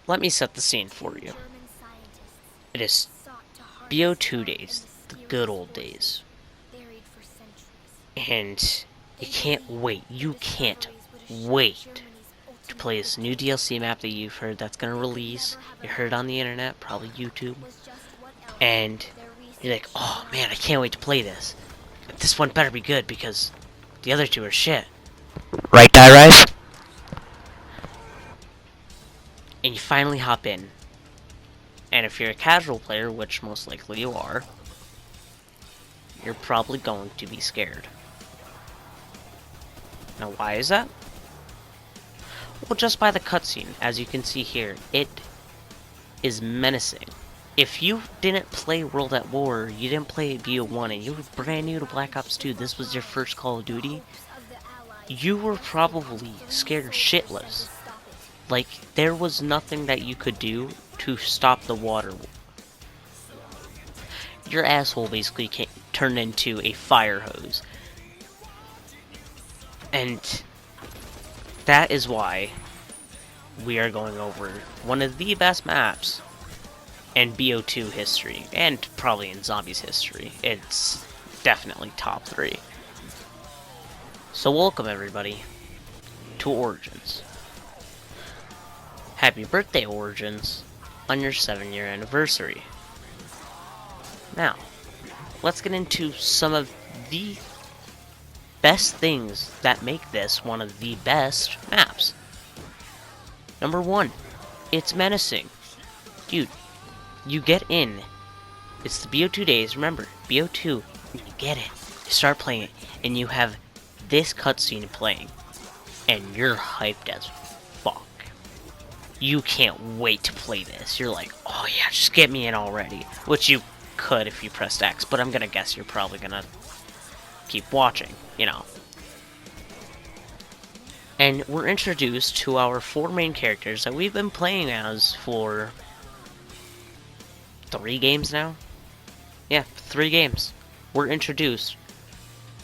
let me set the scene for you. It is BO2 days, the good old days. And you can't wait to play this new DLC map that you've heard that's gonna release. You heard it on the internet, probably YouTube. And you're like, oh man, I can't wait to play this. But this one better be good because the other two are shit. Right, Die Rise? And you finally hop in. And if you're a casual player, which most likely you are, you're probably going to be scared. Now, why is that? Well, just by the cutscene, as you can see here, it is menacing. If you didn't play World at War, you didn't play BO1, and you were brand new to Black Ops 2, this was your first Call of Duty, you were probably scared shitless. Like, there was nothing that you could do to stop the water. Your asshole basically turned into a fire hose. And that is why we are going over one of the best maps in BO2 history, and probably in Zombies history. It's definitely top 3. So welcome everybody to Origins. Happy birthday, Origins, on your 7-year anniversary. Now, let's get into some of the best things that make this one of the best maps. Number 1, it's menacing. Dude, you get in. It's the BO2 days. Remember, BO2, you get it. You start playing it, and you have this cutscene playing, and you're hyped as fuck. You can't wait to play this. You're like, oh yeah, just get me in already. Which you could if you pressed X, but I'm gonna guess you're probably gonna keep watching, you know. And we're introduced to our 4 main characters that we've been playing as for 3 games now? Yeah, 3 games. We're introduced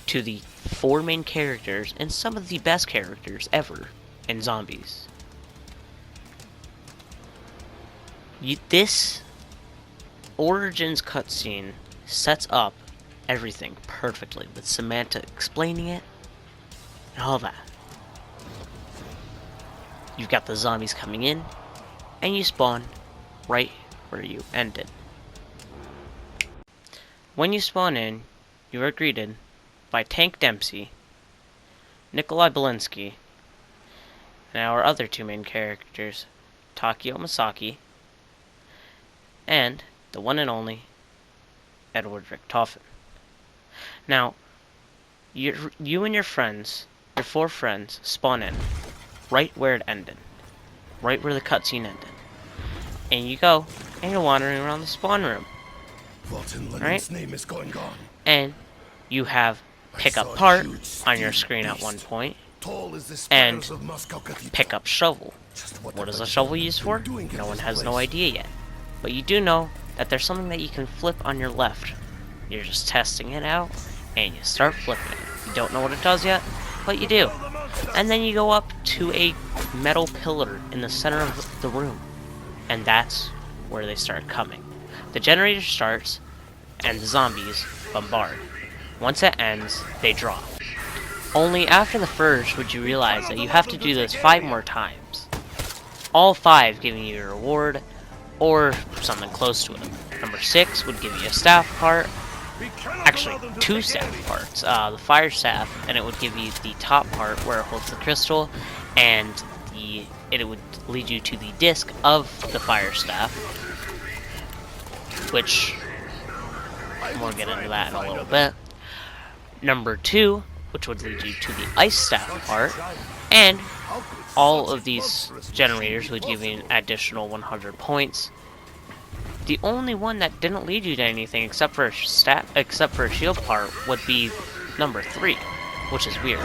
to the 4 main characters and some of the best characters ever in Zombies. This Origins cutscene sets up everything perfectly, with Samantha explaining it and all that. You've got the zombies coming in, and you spawn right where you ended. When you spawn in, you are greeted by Tank Dempsey, Nikolai Belinsky, and our other 2 main characters, Takio Masaki, and the one and only Edward Richtofen. Now, you and your friends, your 4 friends, spawn in right where it ended, right where the cutscene ended, and you go and you're wandering around the spawn room. Right? Name is going on. And you have pick up part on your screen at one point, and pick up shovel. What is a shovel used for? No one has no idea yet. But you do know that there's something that you can flip on your left. You're just testing it out, and you start flipping it. You don't know what it does yet, but you do. And then you go up to a metal pillar in the center of the room, and that's where they start coming. The generator starts, and the zombies bombard. Once it ends, they drop. Only after the first would you realize that you have to do this 5 more times. All 5 giving you a reward, or something close to it. Number 6 would give you a staff part. Actually, 2 staff parts. The fire staff, and it would give you the top part where it holds the crystal, and it would lead you to the disc of the fire staff, which we'll get into that in a little bit. Number 2, which would lead you to the ice staff part, and all of these generators would give you an additional 100 points. The only one that didn't lead you to anything except for a shield part would be number 3, which is weird.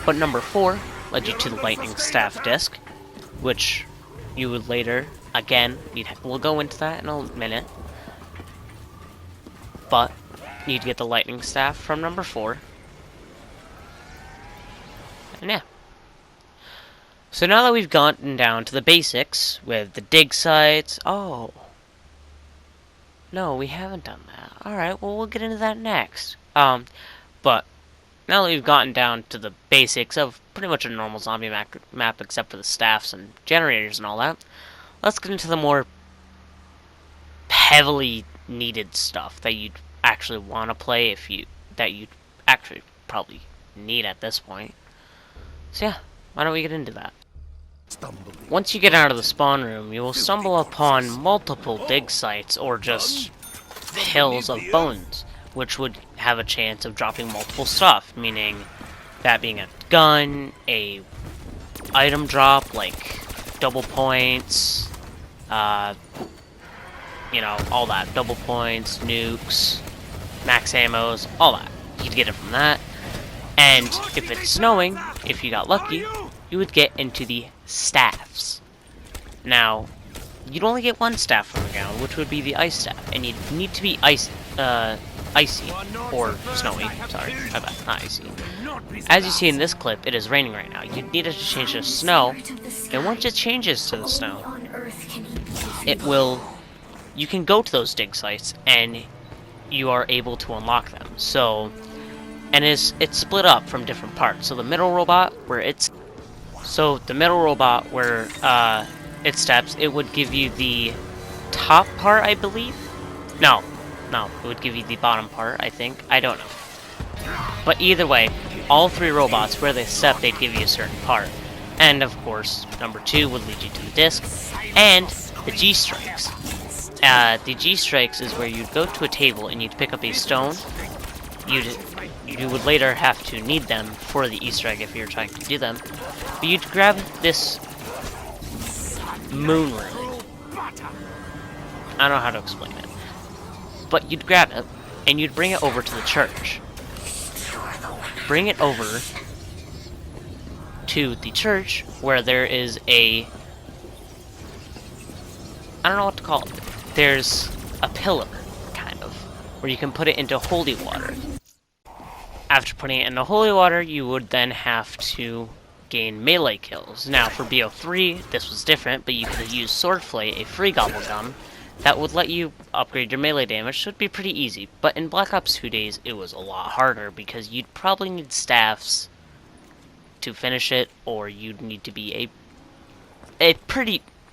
But number 4 led you to the lightning staff disc, which you would later, again, we'll go into that in a minute. But you'd get the lightning staff from number 4. And yeah. So now that we've gotten down to the basics with the dig sites... Oh. No, we haven't done that. Alright, well, we'll get into that next. But now that we've gotten down to the basics of pretty much a normal zombie map except for the staffs and generators and all that, let's get into the more heavily needed stuff that you'd actually want to play that you'd actually probably need at this point. So yeah, why don't we get into that? Once you get out of the spawn room, you will stumble upon multiple dig sites or just hills of bones, which would have a chance of dropping multiple stuff, meaning that being a gun, a item drop like double points, you know, all that, double points, nukes, max ammos, all that. You'd get it from that. And if it's snowing, if you got lucky, you would get into the staffs. Now, you'd only get one staff from the ground, which would be the ice staff, and you'd need to be icy, or snowy, sorry, I bet, not icy. As you see in this clip, it is raining right now. You'd need it to change to snow, and once it changes to the snow, it will, you can go to those dig sites, and you are able to unlock them. So, and it's split up from different parts. So the middle robot, where it steps, it would give you the top part, I believe? No, it would give you the bottom part, I think. I don't know. But either way, all three robots, where they step, they'd give you a certain part. And of course, number 2 would lead you to the disc, and the G-Strikes. The G-Strikes is where you'd go to a table and you'd pick up a stone. You would later have to need them for the Easter egg if you're trying to do them. But you'd grab this moon ring. I don't know how to explain it. But you'd grab it, and you'd bring it over to the church. Bring it over to the church, where there is a... I don't know what to call it. There's a pillar, kind of, where you can put it into holy water. After putting it into holy water, you would then have to gain melee kills. Now, for BO3, this was different, but you could use Swordflay, a free gobblegum, that would let you upgrade your melee damage, so it'd be pretty easy. But in Black Ops 2 days, it was a lot harder, because you'd probably need staffs to finish it, or you'd need to be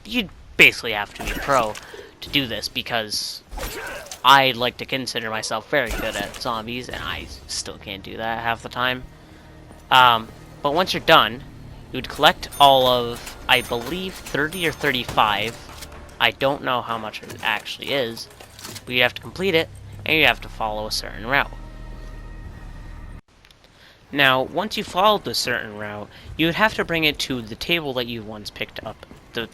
you'd basically have to be pro to do this, because I like to consider myself very good at zombies, and I still can't do that half the time. But once you're done, you would collect all of, I believe, 30 or 35. I don't know how much it actually is, but you have to complete it, and you have to follow a certain route. Now, once you followed the certain route, you would have to bring it to the table that you once picked up the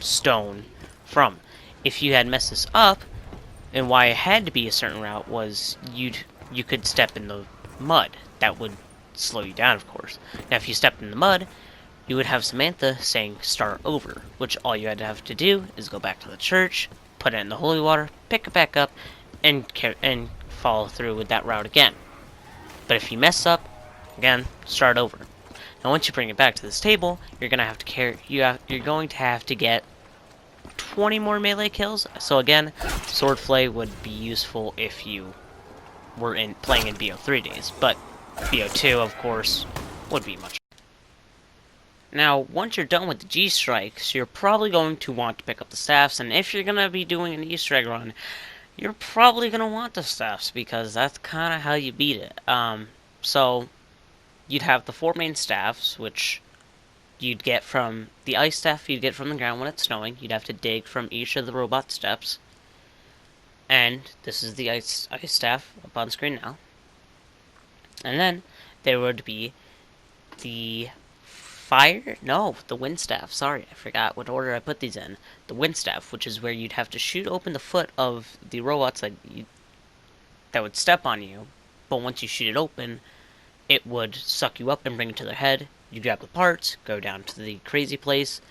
stone from. If you had messed this up, and why it had to be a certain route was you could step in the mud. That would slow you down, of course. Now, if you stepped in the mud, you would have Samantha saying start over, which all you had to have to do is go back to the church, put it in the holy water, pick it back up, and follow through with that route again. But if you mess up, again, start over. Now, once you bring it back to this table, you're going to have to get 20 more melee kills. So again, Swordflay would be useful if you were playing in BO3 days, but BO2, of course, would be much. Now, once you're done with the G-Strikes, you're probably going to want to pick up the staffs, and if you're going to be doing an Easter egg run, you're probably going to want the staffs, because that's kind of how you beat it. So, you'd have the 4 main staffs, which you'd get from the ice staff, you'd get from the ground when it's snowing. You'd have to dig from each of the robot steps. And this is the ice staff up on screen now. And then there would be the the wind staff. Sorry, I forgot what order I put these in. The wind staff, which is where you'd have to shoot open the foot of the robots that would step on you. But once you shoot it open, it would suck you up and bring it to their head. You grab the parts, go down to the crazy place,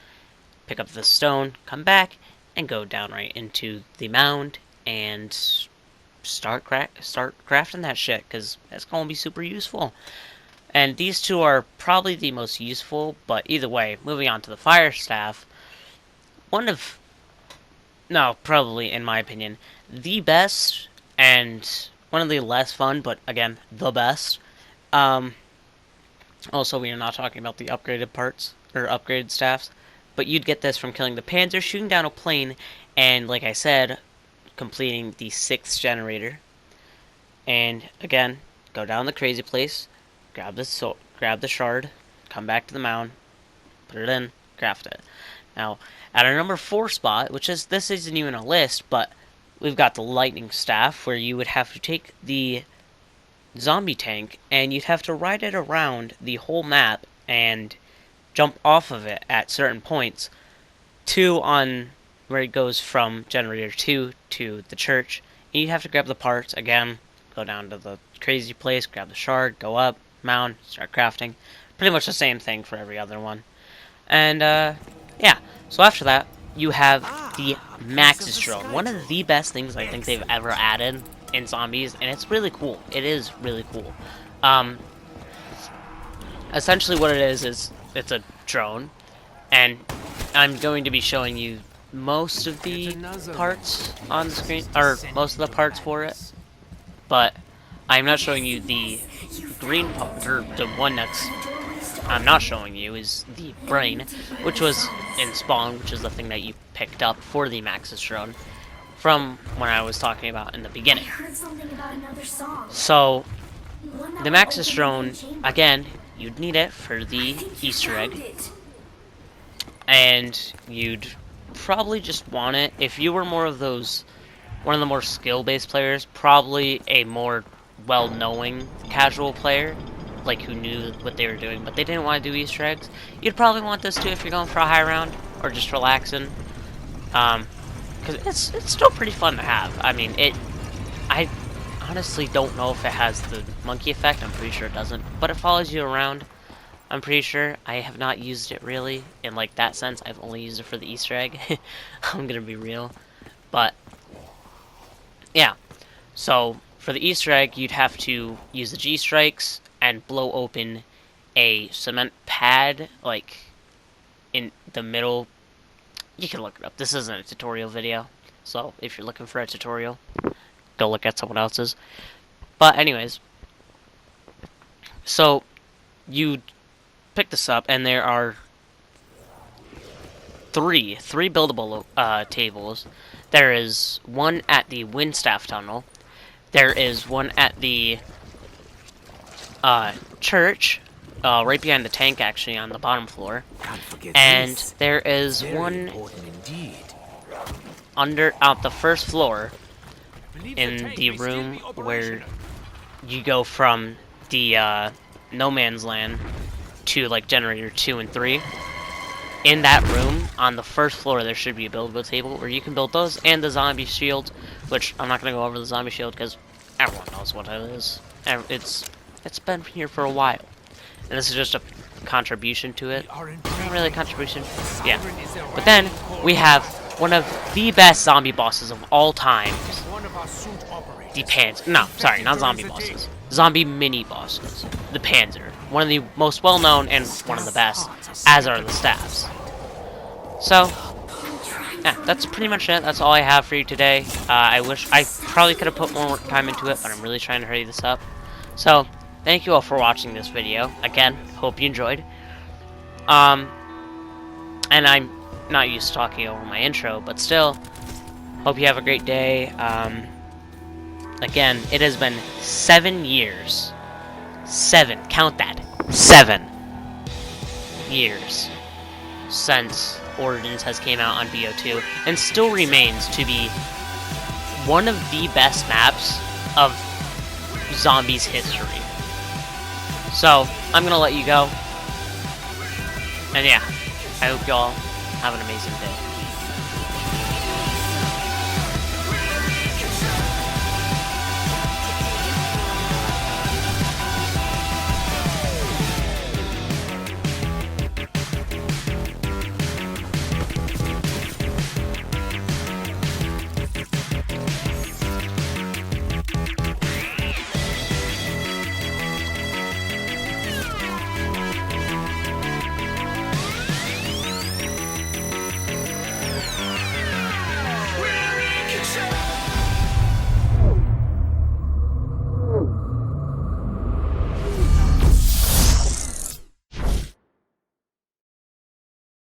pick up the stone, come back, and go down right into the mound and start crafting that shit, because that's going to be super useful. And these two are probably the most useful, but either way, moving on to the Fire Staff, probably in my opinion, the best, and one of the less fun, but again, the best. Also, we are not talking about the upgraded parts, or upgraded staffs, but you'd get this from killing the Panzer, shooting down a plane, and like I said, completing the 6th generator. And again, go down the crazy place, grab the shard, come back to the mound, put it in, craft it. Now, at our number 4 spot, this isn't even a list, but we've got the lightning staff, where you would have to take the zombie tank and you'd have to ride it around the whole map and jump off of it at certain points on where it goes from generator 2 to the church. And you'd have to grab the parts again, go down to the crazy place, grab the shard, go up, mount, start crafting. Pretty much the same thing for every other one. And yeah, so after that you have the Maxis drone, one of the best things I think they've ever added in zombies, and it's really cool. It is really cool. Essentially what it is it's a drone, and I'm going to be showing you most of the parts on the screen, or most of the parts for it, but I'm not showing you the green part, or the one that's I'm not showing you is the brain, which was in Spawn, which is the thing that you picked up for the Maxis drone from when I was talking about in the beginning. So, the Maxis drone, again, you'd need it for the Easter egg, and you'd probably just want it if you were one of the more skill-based players, probably a more well-knowing casual player, like who knew what they were doing, but they didn't want to do Easter eggs. You'd probably want this too if you're going for a high round or just relaxing, because it's still pretty fun to have. I mean, I honestly don't know if it has the monkey effect. I'm pretty sure it doesn't, but it follows you around. I'm pretty sure. I have not used it really in like that sense. I've only used it for the Easter egg. I'm gonna be real, but yeah. So for the Easter egg, you'd have to use the G-strikes and blow open a cement pad, like, in the middle. You can look it up. This isn't a tutorial video, so if you're looking for a tutorial, go look at someone else's. But anyways, so you pick this up, and there are three buildable tables. There is one at the Windstaff Tunnel. There is one at the church, right behind the tank, actually, on the bottom floor. And there is one under the first floor in the room where you go from the no man's land to like generator 2 and 3. In that room on the first floor there should be a buildable table where you can build those and the zombie shield, which I'm not going to go over the zombie shield because everyone knows what it is. It's been here for a while, and this is just a contribution to it. Not really a contribution, yeah. But then we have one of the best zombie bosses of all time. The Panzer. No, sorry, not zombie bosses. Zombie mini bosses. The Panzer. One of the most well-known and one of the best, as are the staffs. So, yeah, that's pretty much it. That's all I have for you today. I wish I probably could have put more time into it, but I'm really trying to hurry this up. So, thank you all for watching this video. Again, hope you enjoyed. And I'm not used to talking over my intro, but still, hope you have a great day. Again, it has been 7 years. 7, count that. 7 years since Origins has came out on BO2, and still remains to be one of the best maps of Zombies history. So, I'm gonna let you go. And yeah, I hope y'all have an amazing day.